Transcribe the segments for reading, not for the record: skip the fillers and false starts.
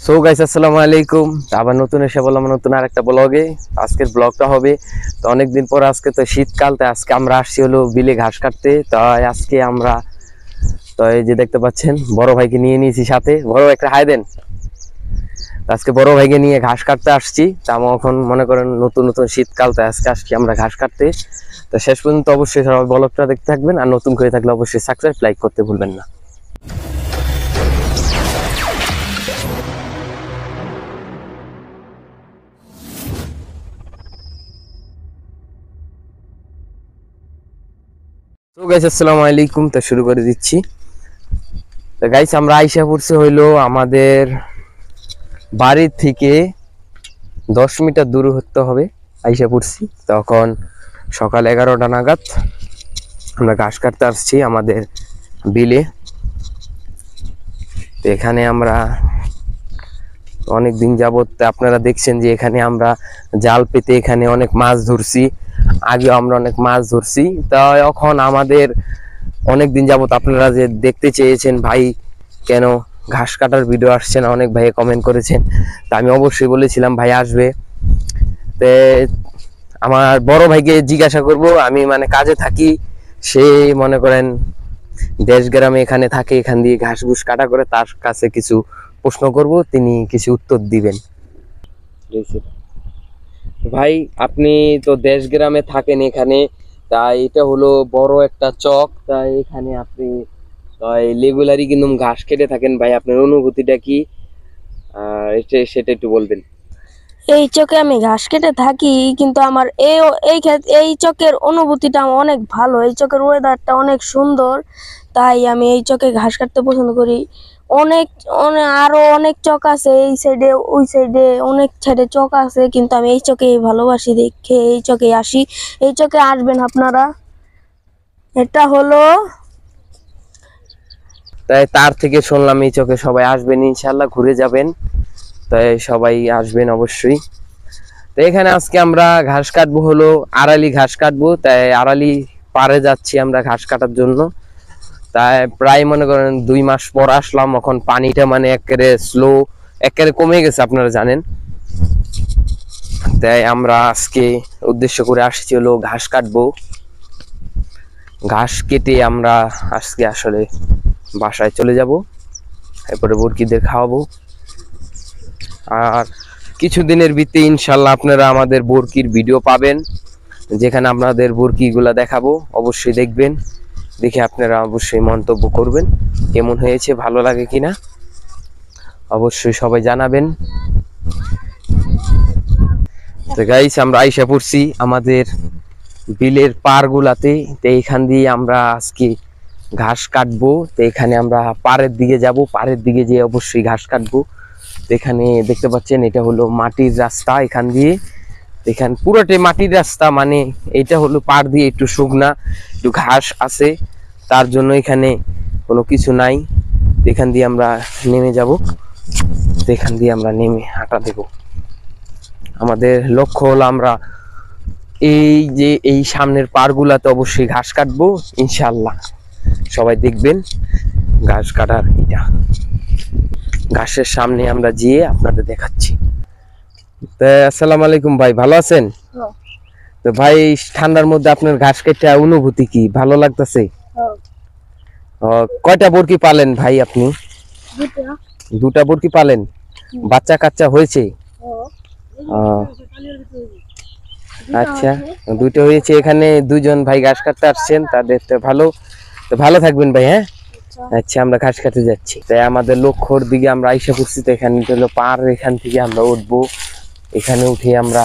So guys আসসালামু আলাইকুম। আবার নতুন এসে বললাম নতুন আরেকটা ব্লগে। আজকের ব্লগটা হবে তো অনেকদিন পর, আজকে তো শীতকাল, তাই আজকে আমরা আসছি হলো বিলে ঘাস কাটতে। তাই আজকে আমরা তো এই যে দেখতে পাচ্ছেন বড় ভাইকে নিয়ে নিয়েছি সাথে। বড় একটা হাই দেন। আজকে বড় ভাইকে নিয়ে ঘাস কাটতে আসছি। তা আমি এখন মনে করেন নতুন নতুন শীতকাল, তাই আজকে আসছি আমরা ঘাস কাটতে। তো শেষ পর্যন্ত অবশ্যই সবাই ব্লগটা দেখতে থাকবেন, আর নতুন করে থাকলে অবশ্যই সাবস্ক্রাইব লাইক করতে ভুলবেন না। তো গাইস আসসালামু আলাইকুম। তো শুরু করে দিচ্ছি। তো গাইস আমরা আইসা পড়ছে হইলো আমাদের বাড়ির থেকে 10 মিটার দূর হতে হবে। আইসা পড়ছি তখন সকাল 11টা নাগাদ আমরা ঘাস কাটতে আসছি আমাদের বিলে। তো এখানে আমরা অনেক দিন যাবত আপনারা দেখছেন যে এখানে আমরা জাল পেতে এখানে অনেক মাছ ধরছি। আগেও আমরা অনেক মাছ ধরছি। তা এখন আমাদের অনেক দিন যাবত আপনারা যে দেখতে চেয়েছেন ভাই কেন ঘাস কাটার ভিডিও আসছে না, অনেক ভাইয়ে কমেন্ট করেছেন। তা আমি অবশ্যই বলেছিলাম ভাই আসবে। তে আমার বড় ভাইকে জিজ্ঞাসা করব, আমি মানে কাজে থাকি, সে মনে করেন দেশ গ্রামে এখানে থাকে, এখান দিয়ে ঘাস ঘুষ কাটা করে, তার কাছে কিছু প্রশ্ন করব, তিনি কিছু উত্তর দিবেন। ভাই আপনি তো দেশ গ্রামে থাকেন এখানে, তাই এটা হলো বড় একটা চক, তাই এখানে আপনি রেগুলারই কিন্তু ঘাস কেটে থাকেন। ভাই আপনার অনুভূতিটা কি, সেটা একটু বলবেন। এই চকে আমি ঘাস কেটে থাকি, কিন্তু আমার এই চকের অনুভূতিটা আমার অনেক ভালো। এই চকের ওয়েদারটা অনেক সুন্দর, তাই আমি এই চকে ঘাস কাটতে পছন্দ করি। অনেক আরো অনেক চক আছে এই সাইডে, ওই সাইডে অনেক সাইডে চক আছে, কিন্তু আমি এই চকেই ভালোবাসি দেখে এই চকে আসি। এই চকে আসবেন আপনারা। এটা হলো তাই তার থেকে শুনলাম এই চকে সবাই আসবেন, ইনশাল্লাহ ঘুরে যাবেন। তাই সবাই আসবেন অবশ্যই। তো এখানে আজকে আমরা ঘাস কাটবো হলো আড়ালি ঘাস কাটবো, তাই আড়ালি পারে যাচ্ছি আমরা ঘাস কাটার জন্য। তাই প্রায় মনে করেন 2 মাস পর আসলাম। এখন পানিটা মানে একেবারে স্লো, একেবারে কমে গেছে আপনারা জানেন। তাই আমরা আজকে উদ্দেশ্য করে আসছি হলো ঘাস কাটবো। ঘাস কেটে আমরা আজকে আসলে বাসায় চলে যাব, এরপরে মুরগিদের খাওয়াবো। আর কিছুদিনের ভিতরে ইনশাল্লাহ আপনারা আমাদের বরকির ভিডিও পাবেন, যেখানে আপনাদের বরকিগুলা দেখাবো। অবশ্যই দেখবেন, দেখে আপনারা অবশ্যই মন্তব্য করবেন কেমন হয়েছে, ভালো লাগে কিনা অবশ্যই সবাই জানাবেন। তো গাইস আমরা আইসা পড়ছি আমাদের বিলের পাড়গুলাতে। তো এইখান দিয়ে আমরা আজকে ঘাস কাটবো। তো এখানে আমরা পাড়ের দিকে যাব, পাড়ের দিকে যেয়ে অবশ্যই ঘাস কাটবো। তো এখানে দেখতে পাচ্ছেন এটা হলো মাটির রাস্তা, এখান দিয়ে এখানে পুরোটাই মাটির রাস্তা, মানে এটা হলো পাড় দিয়ে একটু শুকনা, একটু ঘাস আছে, তার জন্য এখানে কোনো কিছু নাই। এখান দিয়ে আমরা নেমে যাব, এখান দিয়ে আমরা নেমে হাঁটা দেব। আমাদের লক্ষ্য হলো আমরা এই যে এই সামনের পাড়গুলাতে অবশ্যই ঘাস কাটবো ইনশাল্লাহ। সবাই দেখবেন ঘাস কাটার এটা ঘাসের সামনে আমরা গিয়ে আপনাদের দেখাচ্ছি। তো আসসালামু আলাইকুম ভাই, ভালো আছেন? তো ভাই ঠান্ডার মধ্যে আপনার ঘাস কেটে অনুভূতি কি, ভালো লাগতেছে? কয়টা বরকি পালেন ভাই আপনি? দুটা বরকি পালেন। বাচ্চা কাচ্চা হয়েছে? আচ্ছা, দুটো হয়েছে। এখানে দুজন ভাই ঘাস কাটতে আসছেন, তাদের তো ভালো থাকবেন ভাই। হ্যাঁ আচ্ছা, আমরা ঘাস কাটতে যাচ্ছি। তাই আমাদের লক্ষ্যর দিকে আমরা আইসা পড়ছি। তো এখানে হলো পার, এখান থেকে আমরা উঠবো, এখানে উঠে আমরা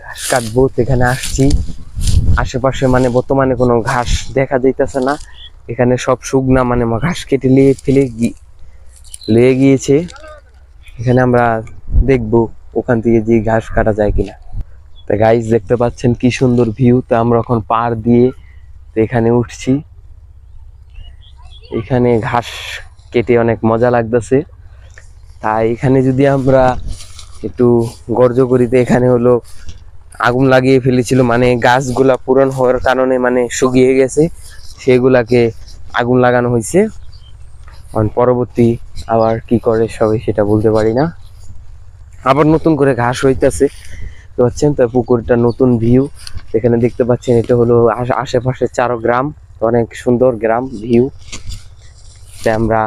ঘাস কাটবো। তো এখানে আসছি, আশেপাশে মানে বর্তমানে কোনো ঘাস দেখা যাইতেছে না, এখানে সব শুকনা, মানে ঘাস কেটে লিয়ে গিয়েছে। এখানে আমরা দেখবো ওখান থেকে যে ঘাস কাটা যায় কিনা। তো গাইস দেখতে পাচ্ছেন কি সুন্দর ভিউ। তো আমরা এখন পার দিয়ে তো এখানে উঠছি। এখানে ঘাস কেটে অনেক মজা লাগতেছে। তাই এখানে যদি আমরা একটু গর্জ করি, তো এখানে হলো আগুন লাগিয়ে ফেলেছিল, মানে গাছগুলা পূরণ হওয়ার কারণে মানে শুকিয়ে গেছে, সেগুলাকে আগুন লাগানো হয়েছে। পরবর্তী আবার কি করে সবাই সেটা বলতে পারি না। আবার নতুন করে ঘাস হইতেছে, দেখতে পাচ্ছেন তো পুকুরটা নতুন ভিউ এখানে দেখতে পাচ্ছেন। এটা হলো আশেপাশে 4 গ্রাম, অনেক সুন্দর গ্রাম ভিউ। আমরা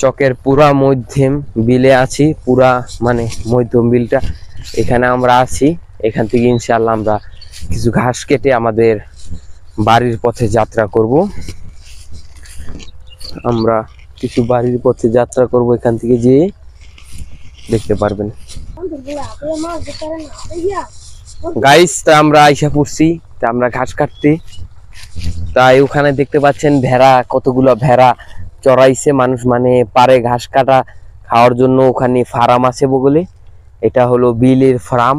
চকের পুরা মধ্যম বিলে আছি, পুরা মানে মধ্যম বিলটা এখানে আমরা আছি। এখান থেকে ইনশাআল্লাহ আমরা কিছু ঘাস কেটে আমাদের বাড়ির পথে যাত্রা করব। আমরা কিছু বাড়ির পথে যাত্রা করব, এখান থেকে যেয়ে দেখতে পারবেন। গাইস তা আমরা আইসা পড়ছি, তা আমরা ঘাস কাটতে। তাই ওখানে দেখতে পাচ্ছেন ভেড়া, কতগুলো ভেড়া চড়াইছে মানুষ, মানে পারে ঘাস কাটা খাওয়ার জন্য। ওখানে ফার্ম আছে বগলে, এটা হলো বিলের ফার্ম।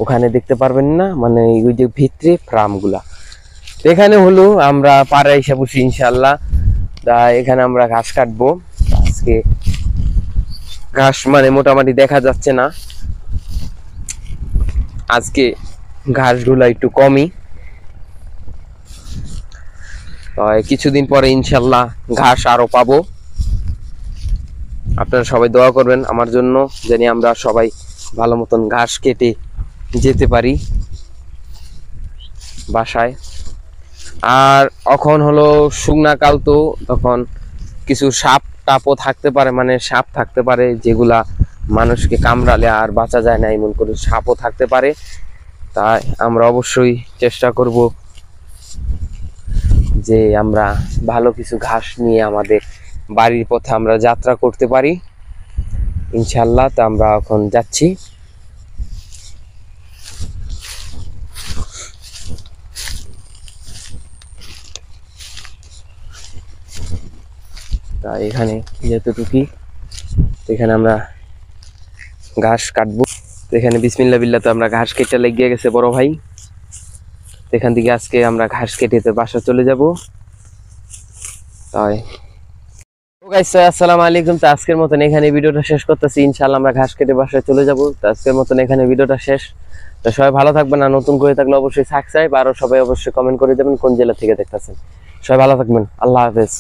ওখানে দেখতে পারবেন না, মানে ওই যে ভিতরে ফার্ম গুলা। এখানে হলো আমরা পারে আইসা পড়ছি ইনশাল্লাহ। তা এখানে আমরা ঘাস কাটবো আজকে। ঘাস মানে মোটামুটি দেখা যাচ্ছে না আজকে, ঘাসগুলা একটু কমই। কিছুদিন পরে ইনশাল্লাহ ঘাস আরো পাবো। আপনারা সবাই দোয়া করবেন আমার জন্য, জানি আমরা সবাই ভালো মতন ঘাস কেটে যেতে পারি বাসায়। আর এখন হলো শুকনা কাল, তো তখন কিছু সাপ টাপও থাকতে পারে, মানে সাপ থাকতে পারে যেগুলা মানুষকে কামড়ালে আর বাঁচা যায় না, এমন করে সাপও থাকতে পারে। তাই আমরা অবশ্যই চেষ্টা করব যে আমরা ভালো কিছু ঘাস নিয়ে আমাদের বাড়ির পথে আমরা যাত্রা করতে পারি ইনশাল্লাহ। তো আমরা এখন যাচ্ছি। তা এখানে যতটুকু, এখানে আমরা ঘাস কাটবো। এখানে বিসমিল্লাহ বিল্লাহ, তো আমরা ঘাস কেটে লেগে গেছে বড় ভাই। এখান থেকে আজকে আমরা ঘাস কেটে বাসা চলে যাব। তাই আসসালামু আলাইকুম। তো আজকের মতন এখানে ভিডিওটা শেষ করতেছি। ইনশাআল্লাহ আমরা ঘাস কেটে বাসায় চলে যাব। তো আজকের মতন এখানে ভিডিওটা শেষ। তো সবাই ভালো থাকবেন, আর নতুন করে থাকলে অবশ্যই সাবস্ক্রাইব, আর সবাই অবশ্যই কমেন্ট করে দেবেন কোন জেলা থেকে দেখতেছেন। সবাই ভালো থাকবেন, আল্লাহ হাফেজ।